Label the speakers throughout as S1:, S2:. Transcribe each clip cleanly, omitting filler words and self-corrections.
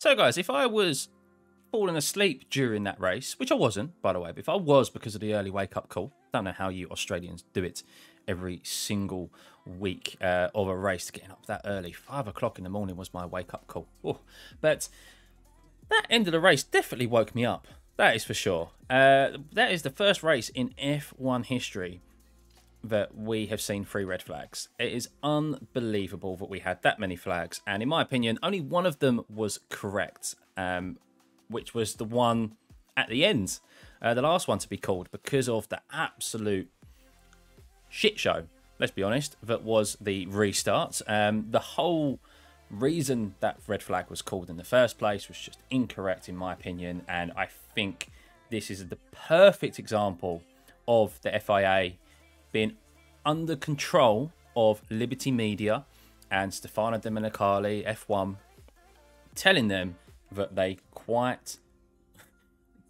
S1: So guys, if I was falling asleep during that race, which I wasn't, by the way, but if I was because of the early wake-up call, don't know how you Australians do it every single week of a race, getting up that early. 5 o'clock in the morning was my wake-up call. Ooh. But that end of the race definitely woke me up. That is for sure. That is the first race in F1 history that we have seen 3 red flags. It is unbelievable that we had that many flags, and in my opinion, only one of them was correct, which was the one at the end, the last one to be called, because of the absolute shit show, let's be honest, that was the restart. The whole reason that red flag was called in the first place was just incorrect in my opinion, and I think this is the perfect example of the FIA being under control of Liberty Media and Stefano Domenicali, F1, telling them that they quite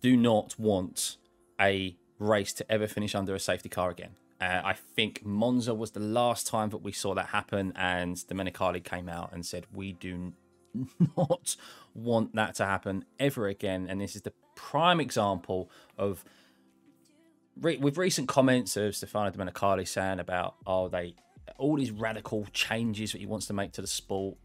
S1: do not want a race to ever finish under a safety car again. I think Monza was the last time that we saw that happen, and Domenicali came out and said, we do not want that to happen ever again. And this is the prime example of, with recent comments of Stefano Domenicali saying about, all these radical changes that he wants to make to the sport,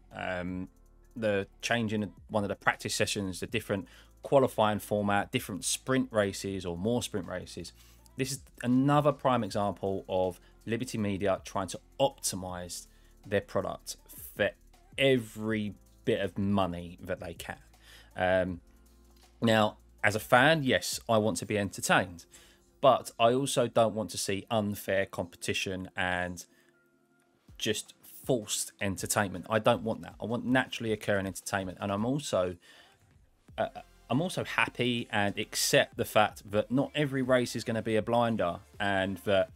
S1: the change in one of the practice sessions, the different qualifying format, different sprint races or more sprint races. This is another prime example of Liberty Media trying to optimize their product for every bit of money that they can. Now, as a fan, yes, I want to be entertained, but I also don't want to see unfair competition and just forced entertainment. I don't want that. I want naturally occurring entertainment, and I'm also happy and accept the fact that not every race is going to be a blinder, and that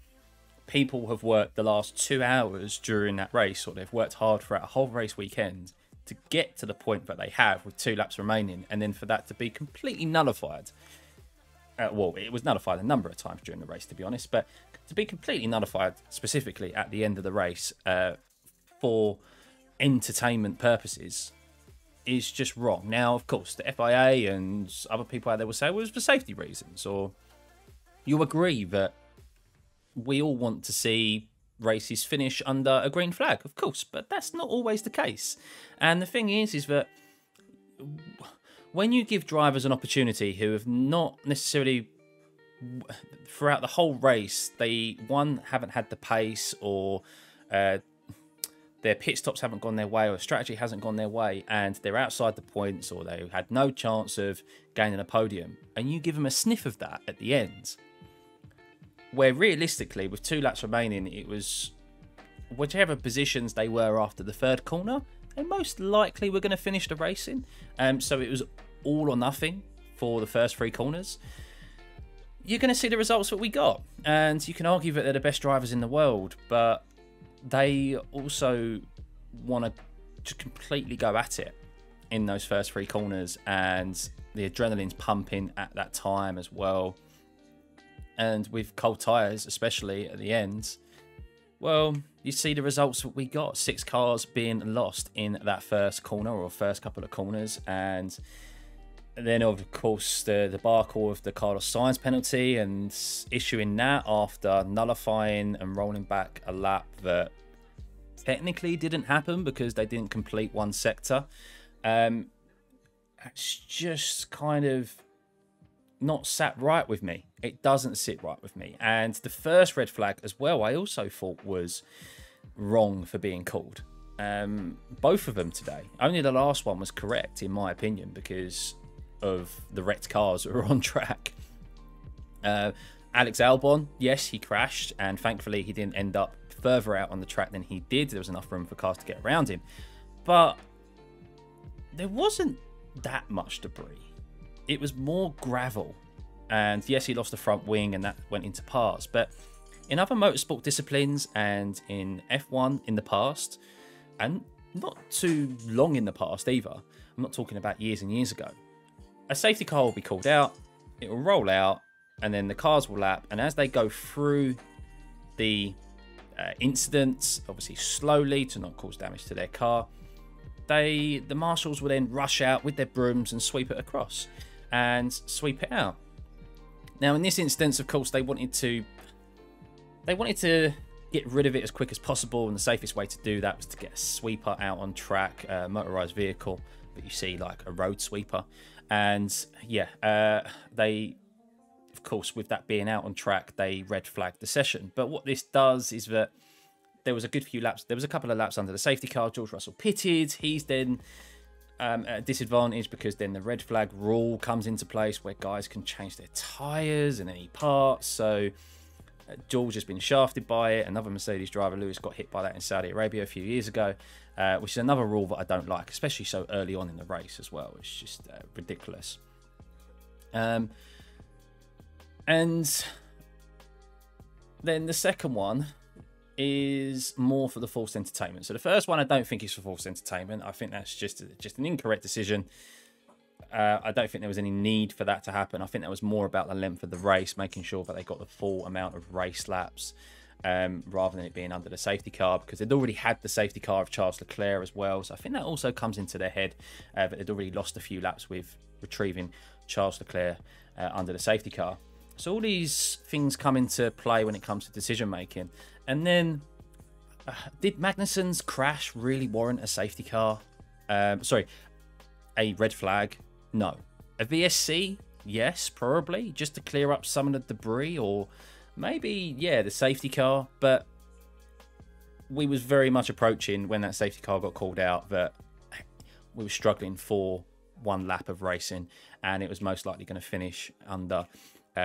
S1: people have worked the last 2 hours during that race, or they've worked hard throughout a whole race weekend to get to the point that they have with 2 laps remaining, and then for that to be completely nullified. Well, it was nullified a number of times during the race, to be honest, but to be completely nullified specifically at the end of the race for entertainment purposes is just wrong. Now, of course, the FIA and other people out there will say, well, it was for safety reasons, or you agree that we all want to see races finish under a green flag, of course, but that's not always the case. And the thing is that when you give drivers an opportunity who have not necessarily, throughout the whole race, they, one, haven't had the pace, or their pit stops haven't gone their way, or strategy hasn't gone their way, and they're outside the points, or they had no chance of gaining a podium, and you give them a sniff of that at the end, where realistically, with 2 laps remaining, it was whichever positions they were after the 3rd corner, they most likely were going to finish the race in. So it was all or nothing for the first 3 corners. You're going to see the results that we got, and you can argue that they're the best drivers in the world, but they also want to just completely go at it in those first 3 corners, and the adrenaline's pumping at that time as well. And with cold tyres, especially at the end, well, you see the results that we got. 6 cars being lost in that first corner, or first couple of corners, and then of course the debacle of the Carlos Sainz penalty and issuing that after nullifying and rolling back a lap that technically didn't happen because they didn't complete one sector. It's just kind of not sat right with me. It doesn't sit right with me. And the first red flag as well, I also thought was wrong for being called. Both of them today. Only the last one was correct in my opinion because of the wrecked cars that were on track. Alex Albon, yes, he crashed, and thankfully he didn't end up further out on the track than he did. There was enough room for cars to get around him, but there wasn't that much debris. It was more gravel, and yes, he lost the front wing and that went into parts, but in other motorsport disciplines and in F1 in the past, and not too long in the past either, I'm not talking about years and years ago, a safety car will be called out, it will roll out, and then the cars will lap, and as they go through the incidents, obviously slowly to not cause damage to their car, the marshals will then rush out with their brooms and sweep it across and sweep it out. Now, in this instance, of course, they wanted to get rid of it as quick as possible, and the safest way to do that was to get a sweeper out on track, a motorized vehicle, but you see like a road sweeper. And yeah, they, of course, with that being out on track, they red flagged the session. But what this does is that there was a good few laps. There was a couple of laps under the safety car. George Russell pitted. He's then at a disadvantage because then the red flag rule comes into place where guys can change their tyres and any parts. So George has been shafted by it. Another Mercedes driver, Lewis, got hit by that in Saudi Arabia a few years ago, which is another rule that I don't like, especially so early on in the race as well. It's just ridiculous. And then the second one is more for the false entertainment. So the first one I don't think is for false entertainment. I think that's just an incorrect decision. I don't think there was any need for that to happen. I think that was more about the length of the race, making sure that they got the full amount of race laps, rather than it being under the safety car, because they'd already had the safety car of Charles Leclerc as well. So I think that also comes into their head, that they'd already lost a few laps with retrieving Charles Leclerc under the safety car. So all these things come into play when it comes to decision making. And then, did Magnussen's crash really warrant a safety car? Sorry, a red flag? No. A VSC? Yes, probably, just to clear up some of the debris, or maybe, yeah, the safety car. But we was very much approaching, when that safety car got called out, that we were struggling for one lap of racing, and it was most likely going to finish under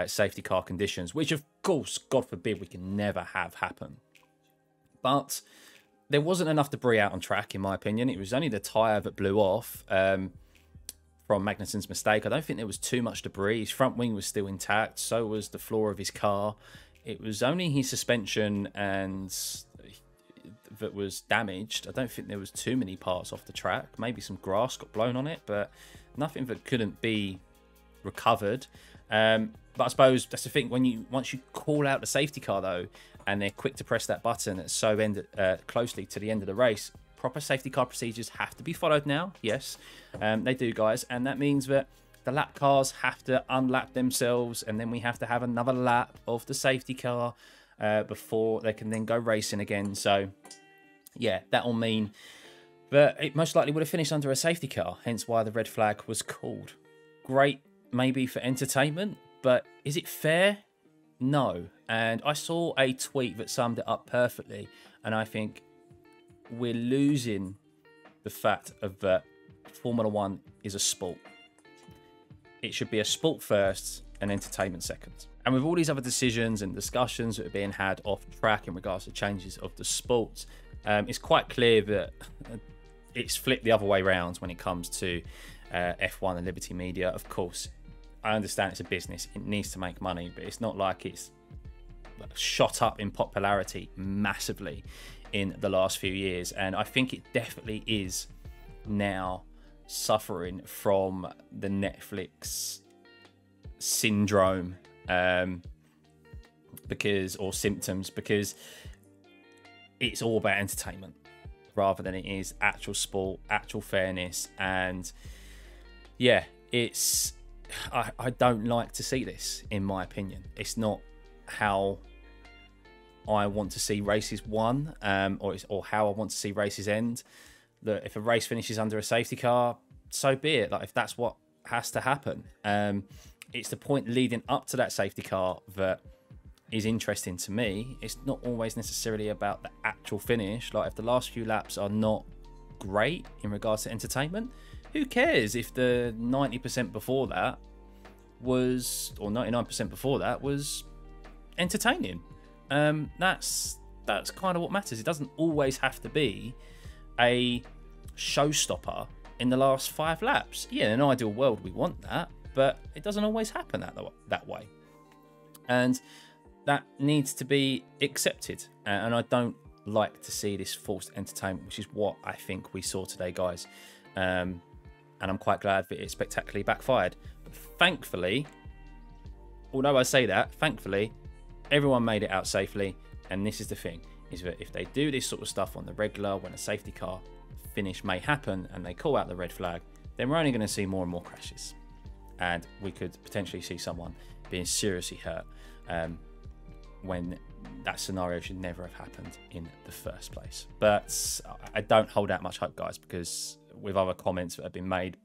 S1: safety car conditions, which of course, God forbid, we can never have happen. But there wasn't enough debris out on track, in my opinion. It was only the tyre that blew off from Magnussen's mistake. I don't think there was too much debris. His front wing was still intact, so was the floor of his car. It was only his suspension and that was damaged. I don't think there was too many parts off the track. Maybe some grass got blown on it, but nothing that couldn't be recovered. But I suppose that's the thing, once you call out the safety car though, and they're quick to press that button that's so closely to the end of the race, proper safety car procedures have to be followed now. Yes, they do, guys, and that means that the lap cars have to unlap themselves, and then we have to have another lap of the safety car before they can then go racing again. So yeah, that will mean that it most likely would have finished under a safety car, hence why the red flag was called. Great, maybe for entertainment, but is it fair? No. And I saw a tweet that summed it up perfectly, and I think we're losing the fact of that Formula One is a sport. It should be a sport first and entertainment second. And with all these other decisions and discussions that are being had off track in regards to changes of the sport, it's quite clear that it's flipped the other way around when it comes to F1 and Liberty Media. Of course, I understand it's a business, it needs to make money, but it's not like it's shot up in popularity massively in the last few years. And I think it definitely is now suffering from the Netflix syndrome, or symptoms, because it's all about entertainment rather than it is actual sport, actual fairness. And yeah, I don't like to see this, in my opinion. It's not how I want to see races won, or how I want to see races end. That if a race finishes under a safety car, so be it. Like, if that's what has to happen, it's the point leading up to that safety car that is interesting to me. It's not always necessarily about the actual finish. Like, if the last few laps are not great in regards to entertainment, who cares if the 90% before that was, or 99% before that was entertaining? That's kind of what matters. It doesn't always have to be a showstopper in the last 5 laps. Yeah, in an ideal world we want that, but it doesn't always happen that way, and that needs to be accepted. And I don't like to see this forced entertainment, which is what I think we saw today, guys. And I'm quite glad that it spectacularly backfired. But thankfully, although I say that, thankfully, everyone made it out safely. And this is the thing, is that if they do this sort of stuff on the regular, when a safety car finish may happen and they call out the red flag, then we're only going to see more and more crashes. And we could potentially see someone being seriously hurt when that scenario should never have happened in the first place. But I don't hold out much hope, guys, because with other comments that have been made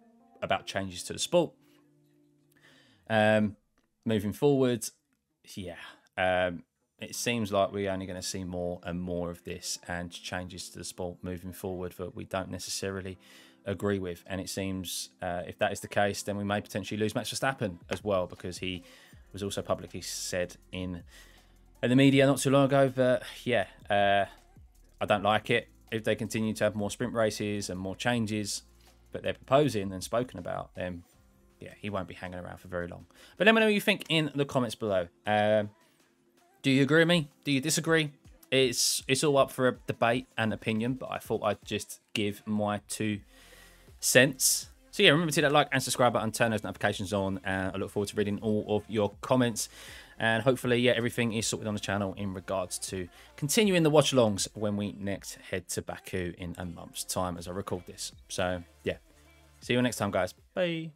S1: about changes to the sport, moving forward, it seems like we're only going to see more and more of this and changes to the sport moving forward that we don't necessarily agree with. And it seems if that is the case, then we may potentially lose Max Verstappen as well, because he was also publicly said in the media not too long ago that, I don't like it if they continue to have more sprint races and more changes that they're proposing and spoken about, then he won't be hanging around for very long. But let me know what you think in the comments below. Do you agree with me? Do you disagree? It's all up for a debate and opinion, but I thought I'd just give my 2 cents. So remember to hit that like and subscribe button, turn those notifications on, and I look forward to reading all of your comments. And hopefully, everything is sorted on the channel in regards to continuing the watch-alongs when we next head to Baku in a month's time as I record this. So, see you next time, guys. Bye.